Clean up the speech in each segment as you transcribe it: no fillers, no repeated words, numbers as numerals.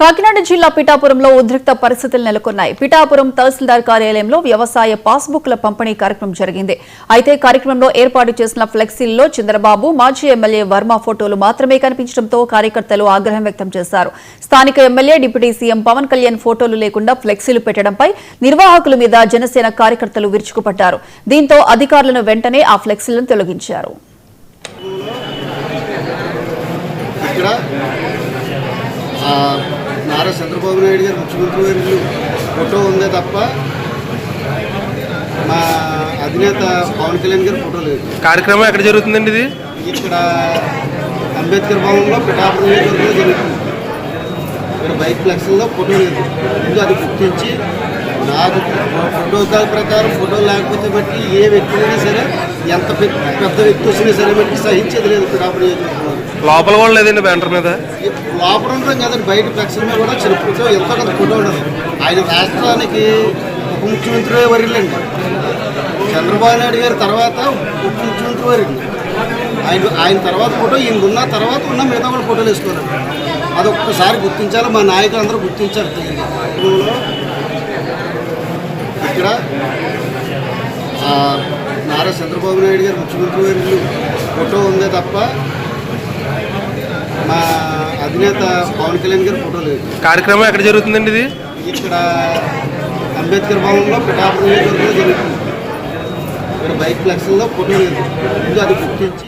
కాకినాడ జిల్లా పిఠాపురంలో ఉద్రిక్త పరిస్థితులు నెలకొన్నాయి. పిఠాపురం తహసీల్దార్ కార్యాలయంలో వ్యవసాయ పాస్బుక్ల పంపిణీ కార్యక్రమం జరిగింది. అయితే కార్యక్రమంలో ఏర్పాటు చేసిన ఫ్లెక్సీల్లో చంద్రబాబు, మాజీ ఎమ్మెల్యే వర్మ ఫోటోలు మాత్రమే కనిపించడంతో కార్యకర్తలు ఆగ్రహం వ్యక్తం చేశారు. స్థానిక MLA, deputy CM Pawan Kalyan ఫోటోలు లేకుండా ఫ్లెక్సీలు పెట్టడంపై నిర్వాహకుల మీద జనసేన కార్యకర్తలు విరుచుకుపడ్డారు. దీంతో అధికారులను వెంటనే ఆ ఫ్లెక్సీలను తొలగించారు. నారా చంద్రబాబు నాయుడు గారు ముఖ్యమంత్రి గారు ఫోటో ఉందే తప్ప మా అధినేత పవన్ కళ్యాణ్ గారి ఫోటో లేదు. కార్యక్రమం ఎక్కడ జరుగుతుందండి? ఇది ఇక్కడ అంబేద్కర్ భవన్లో పిఠాపురం జరుగుతుంది. ఇక్కడ బైక్ ఫ్లెక్స్లో ఫోటో లేదు. ఇది అది గుర్తించి నాకు ప్రోటోకాల్ ప్రకారం ఫోటో లేకపోతే బట్టి ఏ వ్యక్తి అయినా సరే, ఎంత పెద్ద వ్యక్తి వచ్చినా సరే బట్టి సహించేది లేదు. పిఠాపురం లోపల కూడా లేదండి, బ్యానర్ మీద లోపల ఉంటాం కదండి, బయట ఫ్లెక్స్ మీద కూడా చిన్న ఫోటో ఎంతో కొంత ఫోటో ఉండదు. ఆయన రాష్ట్రానికి ఉప ముఖ్యమంత్రి వరిల్లండి. చంద్రబాబు నాయుడు గారి తర్వాత ఉప ముఖ్యమంత్రి వరిల్లు. ఆయన తర్వాత ఫోటో ఈయన ఉన్న తర్వాత ఉన్న మిగతా కూడా ఫోటోలు వేసుకోవాలి. అది ఒక్కసారి గుర్తించాలి, మా నాయకులు అందరూ గుర్తించారు. ఇక్కడ నారా చంద్రబాబు నాయుడు గారు ముఖ్యమంత్రి గారు ఫోటో ఉందే తప్ప మా అధినేత పవన్ కళ్యాణ్ గారి ఫోటో లేదు. కార్యక్రమం ఎక్కడ జరుగుతుందండి? ఇది ఇక్కడ అంబేద్కర్ భవన్లో పిఠాపురం జరుగుతుంది. ఇక్కడ బైక్ ఫ్లెక్స్లో ఫోటో లేదు. ఇది అది గుర్తించి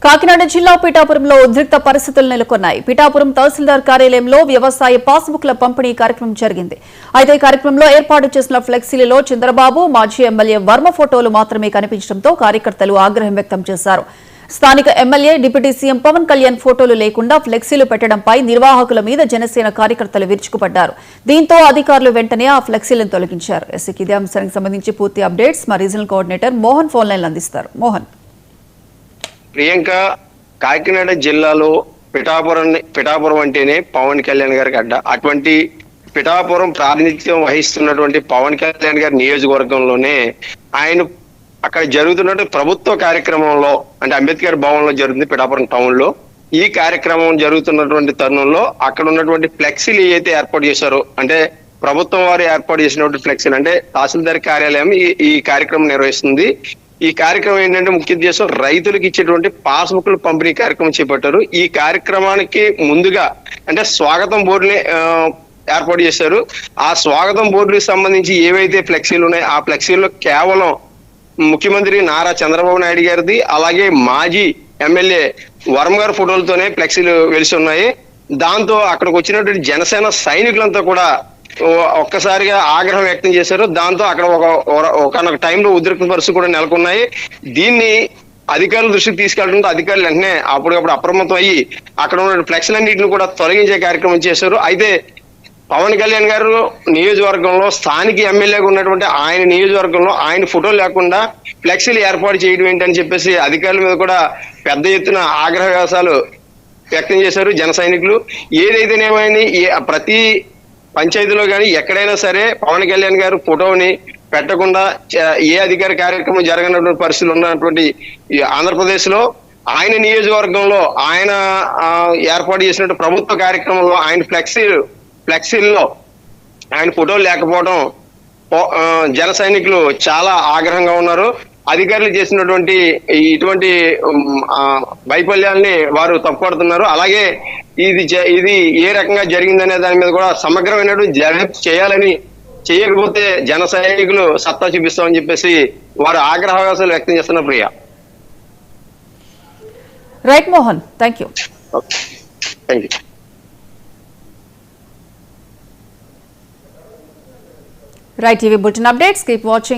కాకినాడ జిల్లా పిఠాపురంలో ఉద్రిక్త పరిస్థితులు నెలకొన్నాయి. పిఠాపురం తహసీల్దార్ కార్యాలయంలో వ్యవసాయ పాస్బుక్ల పంపిణీ కార్యక్రమం జరిగింది. అయితే కార్యక్రమంలో ఏర్పాటు చేసిన ఫ్లెక్సీలలో చంద్రబాబు, మాజీ ఎమ్మెల్యే వర్మ ఫోటోలు మాత్రమే కనిపించడంతో కార్యకర్తలు ఆగ్రహం వ్యక్తం చేశారు. స్థానిక MLA, deputy CM Pawan Kalyan ఫోటోలు లేకుండా ఫ్లెక్సీలు పెట్టడంపై నిర్వాహకుల మీద జనసేన కార్యకర్తలు విరుచుకుపడ్డారు. దీంతో అధికారులు వెంటనే ఆ ఫ్లెక్సీలను తొలగించారు. ఇదే అంశానికి సంబంధించి పూర్తి అప్డేట్స్ మా రీజనల్ కోఆర్డినేటర్ మోహన్ ఫోన్ లైన్లు అందిస్తారు. మోహన్. ప్రియాంక, కాకినాడ జిల్లాలో పిఠాపురం అంటేనే పవన్ కళ్యాణ్ గారికి అడ్డ. అటువంటి పిఠాపురం ప్రాతినిధ్యం వహిస్తున్నటువంటి పవన్ కళ్యాణ్ గారి నియోజకవర్గంలోనే ఆయన అక్కడ జరుగుతున్నటువంటి ప్రభుత్వ కార్యక్రమంలో, అంటే అంబేద్కర్ భవన్ లో జరుగుతుంది పిఠాపురం టౌన్ లో. ఈ కార్యక్రమం జరుగుతున్నటువంటి తరుణంలో అక్కడ ఉన్నటువంటి ఫ్లెక్సీలు ఏవైతే ఏర్పాటు చేశారో, అంటే ప్రభుత్వం వారు ఏర్పాటు చేసినటువంటి ఫ్లెక్సీలు, అంటే తహసీల్దార్ కార్యాలయం ఈ కార్యక్రమం నిర్వహిస్తుంది. ఈ కార్యక్రమం ఏంటంటే ముఖ్య ఉద్దేశం రైతులకు ఇచ్చేటువంటి పాస్బుక్లు పంపిణీ కార్యక్రమం చేపట్టారు. ఈ కార్యక్రమానికి ముందుగా అంటే స్వాగతం బోర్డుని ఏర్పాటు చేశారు. ఆ స్వాగతం బోర్డుకి సంబంధించి ఏవైతే ఫ్లెక్సీలు ఉన్నాయో ఆ ఫ్లెక్సీల్లో కేవలం ముఖ్యమంత్రి నారా చంద్రబాబు నాయుడు గారిది, అలాగే మాజీ ఎమ్మెల్యే వర్మ గారి ఫోటోలతోనే ఫ్లెక్సీలు వెలిసి ఉన్నాయి. దాంతో అక్కడికి వచ్చినటువంటి జనసేన సైనికులంతా కూడా ఒక్కసారిగా ఆగ్రహం వ్యక్తం చేశారు. దాంతో అక్కడ ఒక టైంలో ఉద్రిక్త పరిస్థితులు కూడా నెలకొన్నాయి. దీన్ని అధికారుల దృష్టికి తీసుకెళ్లడంతో అధికారులు వెంటనే అప్పటికప్పుడు అప్రమత్తం అయ్యి అక్కడ ఉన్న ఫ్లెక్సీలన్నింటిని కూడా తొలగించే కార్యక్రమం చేశారు. అయితే పవన్ కళ్యాణ్ గారు నియోజకవర్గంలో స్థానిక ఎమ్మెల్యేగా ఉన్నటువంటి ఆయన నియోజకవర్గంలో ఆయన ఫోటో లేకుండా ఫ్లెక్సీలు ఏర్పాటు చేయడం ఏంటని చెప్పేసి అధికారుల మీద కూడా పెద్ద ఎత్తున ఆగ్రహ వ్యాసాలు వ్యక్తం చేశారు జన సైనికులు. ఏదైతేనేమైనా ప్రతి పంచాయతీలో కానీ ఎక్కడైనా సరే పవన్ కళ్యాణ్ గారు ఫోటోని పెట్టకుండా ఏ అధికార కార్యక్రమం జరగనటువంటి పరిస్థితులు ఉన్నటువంటి ఆంధ్రప్రదేశ్ లో ఆయన నియోజకవర్గంలో ఆయన ఏర్పాటు చేసినటువంటి ప్రభుత్వ కార్యక్రమంలో ఆయన ఫ్లెక్సీల్లో ఆయన ఫోటోలు లేకపోవడం జన సైనికులు చాలా ఆగ్రహంగా ఉన్నారు. అధికారులు చేసినటువంటి ఇటువంటి వైఫల్యాల్ని వారు తప్పుపడుతున్నారు. అలాగే ఇది ఏ రకంగా జరిగిందనే దాని మీద కూడా సమగ్రమైనటువంటి దర్యాప్తు చేయాలని, చేయకపోతే జన సైనికులు సత్తా చూపిస్తామని చెప్పేసి వారు ఆగ్రహవాసాలు వ్యక్తం చేస్తున్నారు. Priya. Right Mohan, thank you. Right TV bulletin updates, keep watching.